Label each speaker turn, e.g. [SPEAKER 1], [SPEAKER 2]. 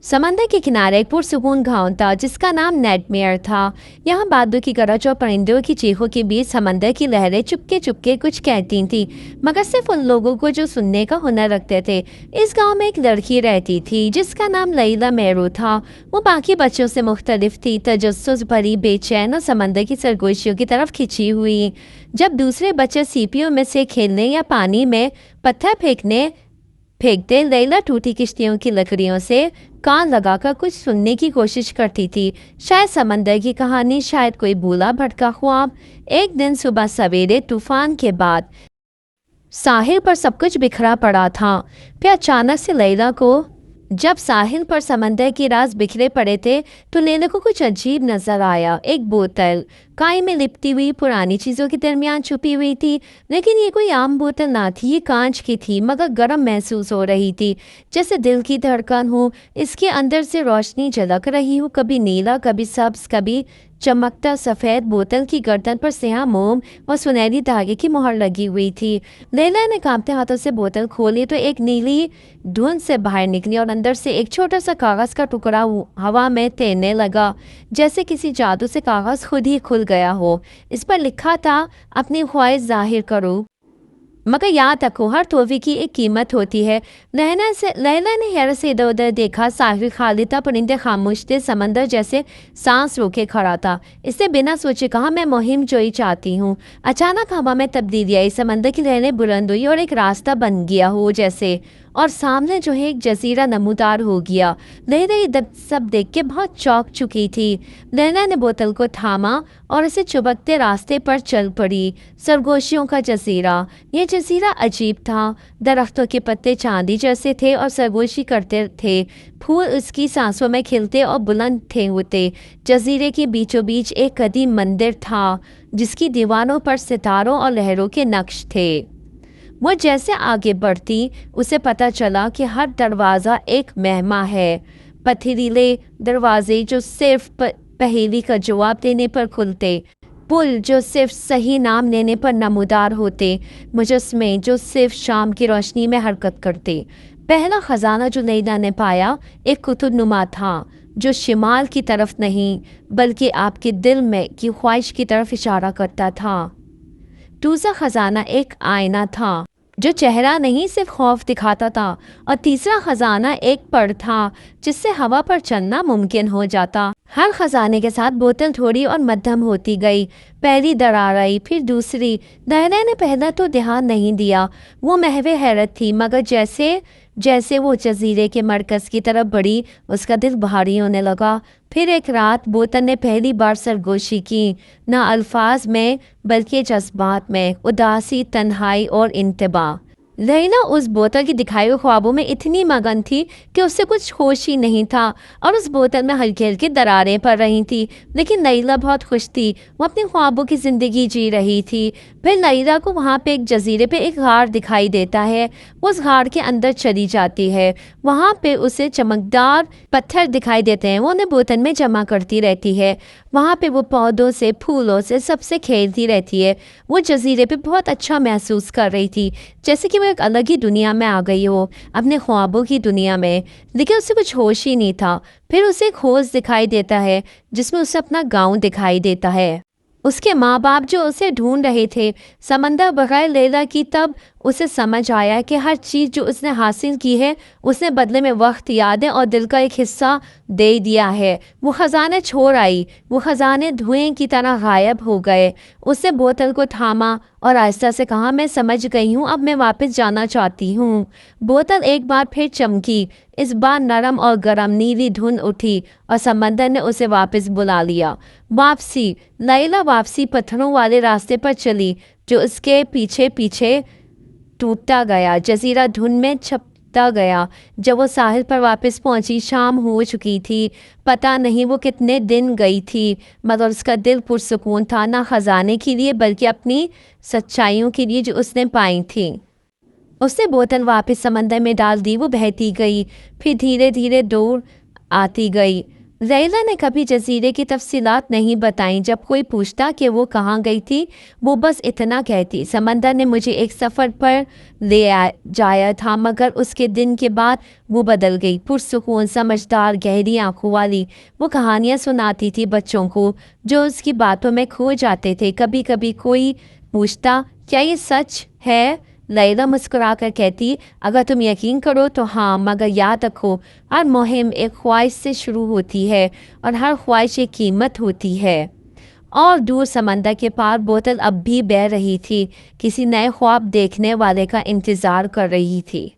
[SPEAKER 1] समंदर के किनारे एक पुरसुकून गांव था जिसका नाम नेटमेयर था। यहाँ बादलों की गरज और परिंदों की चीखों के बीच समंदर की लहरें चुपके चुपके कुछ कहती थीं, मगर सिर्फ उन लोगों को जो सुनने का हुनर रखते थे। इस गांव में एक लड़की रहती थी जिसका नाम लैला मेरू था। वो बाकी बच्चों से मुख्तलिफ थी, तजस्सुस भरी, बेचैन और समंदर की सरगोशियों की तरफ खिंची हुई। जब दूसरे बच्चे सीपियों में से खेलने या पानी में पत्थर फेंकते, लैला टूटी किश्तियों की लकड़ियों से कान लगाकर कुछ सुनने की कोशिश करती थी। शायद समंदर की कहानी, शायद कोई भूला भटका ख्वाब। एक दिन सुबह सवेरे तूफान के बाद साहिल पर सब कुछ बिखरा पड़ा था। फिर अचानक से लैला को जब साहिल पर समंदर के राज बिखरे पड़े थे तो लैला को कुछ अजीब नजर आया। एक बोतल काई में लिपटी हुई पुरानी चीज़ों के दरमियान छुपी हुई थी, लेकिन ये कोई आम बोतल ना थी, ये कांच की थी, मगर गर्म महसूस हो रही थी, जैसे दिल की धड़कन हो। इसके अंदर से रोशनी झलक रही हो, कभी नीला, कभी सब्ज, कभी चमकता सफ़ेद। बोतल की गर्दन पर स्याह मोम और सुनहरी धागे की मुहर लगी हुई थी। लैला ने कांपते हाथों से बोतल खोली तो एक नीली धुंध से बाहर निकली और अंदर से एक छोटा सा कागज़ का टुकड़ा हवा में तैरने लगा, जैसे किसी जादू से कागज़ खुद ही खुल गया हो। इस पर लिखा था, अपनी ख्वाहिश जाहिर करो, मगर याद रखो हर तोहफे की एक कीमत होती है। लैला ने हैरत से इधर उधर देखा। साहिल खाली था, परिंदे खामोश थे, समंदर जैसे सांस रोके खड़ा था। इससे बिना सोचे कहा, मैं मुहिम जोई चाहती हूँ। अचानक हवा में तब्दीली आई, समंदर की लहरें बुलंद हुई और एक रास्ता बन गया हो जैसे, और सामने जो है एक जजीरा नमूदार हो गया। लैला ये सब देख के बहुत चौंक चुकी थी। लैला ने बोतल को थामा और इसे चुबकते रास्ते पर चल पड़ी। सरगोशियों का जजीरा, ये जजीरा अजीब था। दरख्तों के पत्ते चांदी जैसे थे और सरगोशी करते थे। फूल उसकी सांसों में खिलते और बुलंद थे होते। जजीरे के बीचों बीच एक कदीम मंदिर था जिसकी दीवारों पर सितारों और लहरों के नक्श थे। वो जैसे आगे बढ़ती उसे पता चला कि हर दरवाज़ा एक महमा है। पथरीले दरवाजे जो सिर्फ पहेली का जवाब देने पर खुलते, पुल जो सिर्फ सही नाम लेने पर नमूदार होते, मुजस्मे जो सिर्फ शाम की रोशनी में हरकत करते। पहला ख़जाना जो लैला ने पाया एक कुतुबनुमा था, जो शिमाल की तरफ नहीं बल्कि आपके दिल में की ख्वाहिश की तरफ इशारा करता था। दूसरा खजाना एक आईना था जो चेहरा नहीं सिर्फ खौफ दिखाता था। और तीसरा खजाना एक पड़ था जिससे हवा पर चलना मुमकिन हो जाता। हर खजाने के साथ बोतल थोड़ी और मध्यम होती गई। पहली दरार आई, फिर दूसरी। लैला ने पहला तो ध्यान नहीं दिया, वो महवे हैरत थी, मगर जैसे जैसे वो जजीरे के मरकज़ की तरफ बढ़ी उसका दिल भारी होने लगा। फिर एक रात बोतल ने पहली बार सरगोशी की, ना अल्फाज में बल्कि जज्बात में, उदासी, तन्हाई और इंतबा। लैला उस बोतल की दिखाई हुई ख्वाबों में इतनी मगन थी कि उससे कुछ होश ही नहीं था और उस बोतल में हल्की हल्की दरारें पड़ रही थी, लेकिन लैला बहुत खुश थी। वो अपने ख्वाबों की ज़िंदगी जी रही थी। फिर लैला को वहाँ पे एक जजीरे पे एक गार दिखाई देता है। वो उस गार के अंदर चली जाती है। वहाँ पे उसे चमकदार पत्थर दिखाई देते हैं, वो उन्हें बोतल में जमा करती रहती है। वहाँ पे वो पौधों से, फूलों से, सबसे खेलती रहती है। वो जजीरे पे बहुत अच्छा महसूस कर रही थी, जैसे कि वो एक अलग ही दुनिया में आ गई हो, अपने ख्वाबों की दुनिया में। लेकिन उसे कुछ होश ही नहीं था। फिर उसे एक होश दिखाई देता है जिसमें उसे अपना गांव दिखाई देता है, उसके माँ बाप जो उसे ढूंढ रहे थे। समंदर बगैर लैला की तब उसे समझ आया कि हर चीज़ जो उसने हासिल की है उसने बदले में वक्त, यादें और दिल का एक हिस्सा दे दिया है। वो ख़जाने छोड़ आई, वो ख़जाने धुएं की तरह गायब हो गए। उसने बोतल को थामा और आहिस्ता से कहा, मैं समझ गई हूँ, अब मैं वापस जाना चाहती हूँ। बोतल एक बार फिर चमकी, इस बार नरम और गर्म नीली धुंध उठी और समंदर ने उसे वापस बुला लिया। वापसी, लैला वापसी पत्थरों वाले रास्ते पर चली जो उसके पीछे पीछे टूटता गया, जजीरा धुंध में छपता गया। जब वो साहिल पर वापस पहुंची शाम हो चुकी थी। पता नहीं वो कितने दिन गई थी, मगर उसका दिल पुरसुकून था, ना खजाने के लिए बल्कि अपनी सच्चाइयों के लिए जो उसने पाई थी। उसने बोतल वापस समंदर में डाल दी। वो बहती गई, फिर धीरे धीरे दूर आती गई। लैला ने कभी जजीरे की तफसीलात नहीं बताईं। जब कोई पूछता कि वो कहाँ गई थी, वो बस इतना कहती, समंदर ने मुझे एक सफ़र पर जाया था, मगर उसके दिन के बाद वो बदल गई। पुरसुकून, समझदार, गहरी आंखों वाली वो कहानियाँ सुनाती थी बच्चों को, जो उसकी बातों में खो जाते थे। कभी कभी कोई पूछता, क्या ये सच है? लैला मुस्कुराकर कहती, अगर तुम यकीन करो तो हाँ, मगर याद रखो, हर मुहिम एक ख्वाहिश से शुरू होती है और हर ख्वाहिश एक कीमत होती है। और दूर समंदर के पार बोतल अब भी बह रही थी, किसी नए ख्वाब देखने वाले का इंतज़ार कर रही थी।